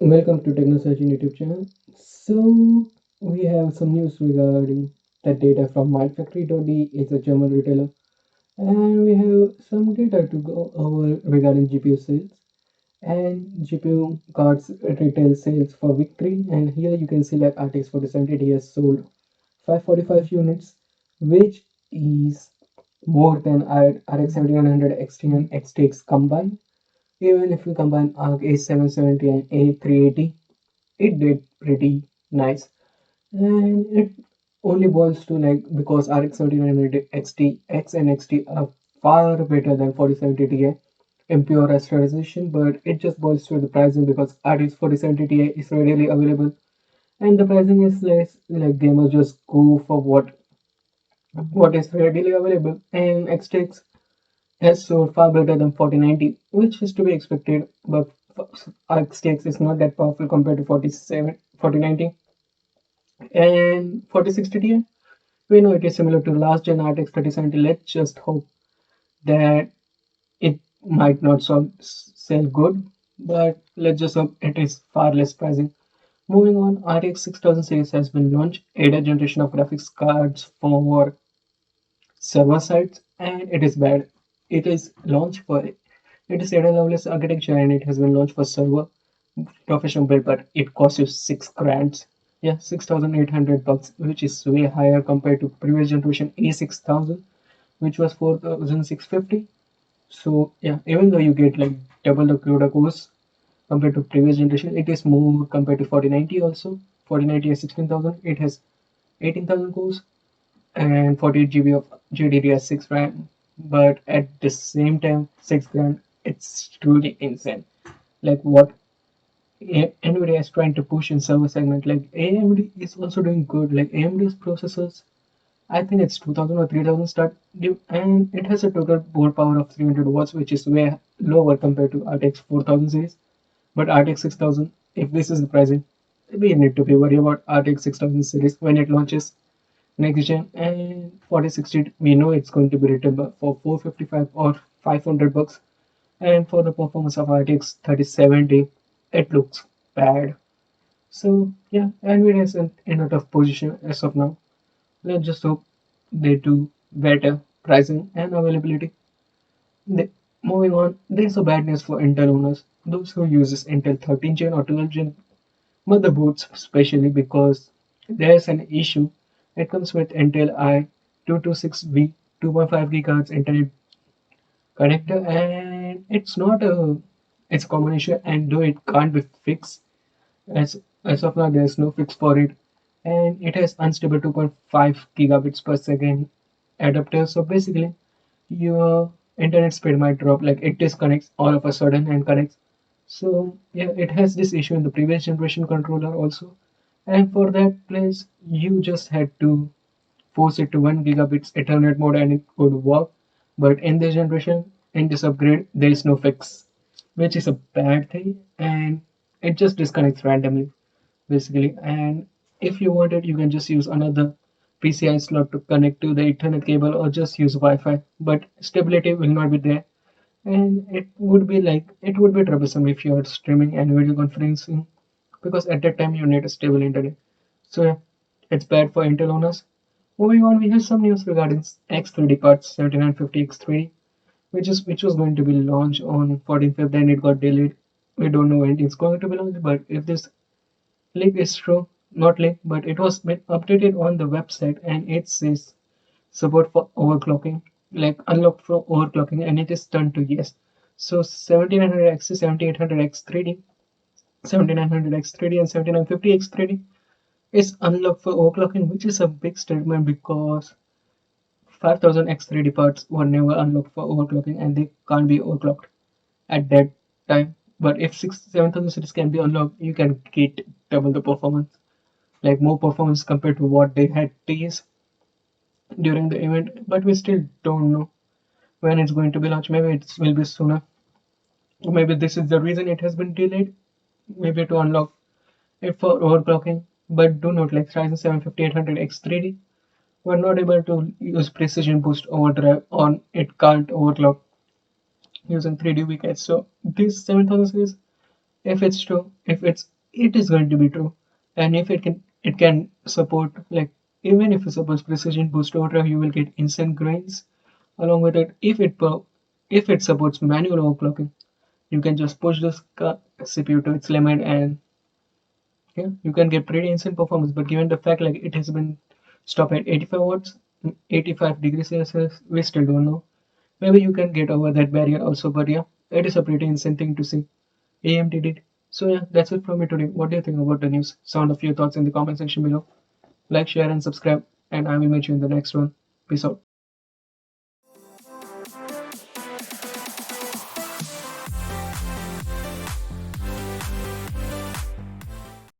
Welcome to TechnoSearching YouTube channel. So we have some news regarding the data from myfactory.de. It's a German retailer, and we have some data to go over regarding GPU sales and GPU cards retail sales for week 3. And here you can see like RTX 4070 has sold 545 units, which is more than RX 7900 XT and XTX combined. Even if we combine ARC A770 and A380, it did pretty nice, and it only boils to like because RX 7900 XT X and XT are far better than 4070 Ti in pure rasterization, but it just boils to the pricing because RX 4070 Ti is readily available and the pricing is less. Like gamers just go for what is readily available, and XTX has sold far better than 4090, which is to be expected, but RTX is not that powerful compared to 4090 and 4060 Ti. We know it is similar to last gen RTX 3070. Let's just hope that it might not sell good, but let's just hope it is far less pricing. Moving on, RTX 6000 series has been launched, 8th generation of graphics cards for server sides, and it is bad. It is launched for it is Ada Lovelace architecture and it has been launched for server professional build, but it costs you 6 grand. Yeah, 6,800 bucks, which is way higher compared to previous generation A6000, which was 4,650. So yeah, even though you get like double the CUDA cores compared to previous generation, it is more compared to 4090 also. 4090 has 16,000, it has 18,000 cores and 48 GB of GDDR6 RAM. But at the same time, 6 grand, it's truly insane. Like what NVIDIA is trying to push in server segment. Like AMD is also doing good. Like AMD's processors, I think it's 2000 or 3000 start, and it has a total board power of 300 watts, which is way lower compared to RTX 4000 series. But RTX 6000, if this is the pricing, we need to be worried about RTX 6000 series when it launches next gen. And 4060, we know it's going to be retail for 455 or 500 bucks. And for the performance of RTX 3070, it looks bad. So yeah, Nvidia is in a tough position as of now. Let's just hope they do better pricing and availability. The, moving on, there's a bad news for Intel owners, those who uses Intel 13 gen or 12 gen motherboards, especially because there's an issue. It comes with Intel i226V 2.5 GHz Internet connector, and it's a common issue, and though it can't be fixed as as of now, there's no fix for it, and it has unstable 2.5 gigabits per second adapter. So basically, your internet speed might drop, like it disconnects all of a sudden and connects. So yeah, it has this issue in the previous generation controller also, and for that place, you just had to force it to 1 gigabits Ethernet mode and it would work. But in this generation, in this upgrade, there is no fix, which is a bad thing, and it just disconnects randomly, basically. And if you want it, you can just use another PCI slot to connect to the Ethernet cable or just use Wi-Fi. But stability will not be there, and it would be troublesome if you are streaming and video conferencing because at that time you need a stable internet. So yeah, it's bad for Intel owners. Moving on, we have some news regarding X3D parts 7950 X3D, which was going to be launched on 14th Feb, then it got delayed. We don't know when it's going to be launched, but if this leak is true, not leak, but it was been updated on the website and it says support for overclocking, like unlocked for overclocking, and it is turned to yes. So 7900X, 7800X3D, 7900X3D, and 7950X3D is unlocked for overclocking, which is a big statement because 5000 X3D parts were never unlocked for overclocking and they can't be overclocked at that time. But if 7000 series can be unlocked, you can get double the performance, like more performance compared to what they had teased during the event. But we still don't know when it's going to be launched. Maybe it will be sooner. Maybe this is the reason it has been delayed. Maybe to unlock it for overclocking. But do note, like Ryzen 7 5800 X3D were not able to use precision boost overdrive on it can't overclock using 3D weekends. So this 7000 series If it's true, if it is going to be true, and if it can support, like, even if you suppose precision boost overdrive, you will get instant grains along with it. If it supports manual overclocking, you can just push this CPU to its limit, and yeah, you can get pretty instant performance. But given the fact like it has been stopped at 85 watts, 85 degrees Celsius, we still don't know. Maybe you can get over that barrier also, but yeah, it is a pretty insane thing to see. AMD did. So yeah, that's it from me today. What do you think about the news? Sound of your thoughts in the comment section below. Like, share, and subscribe, and I will meet you in the next one. Peace out.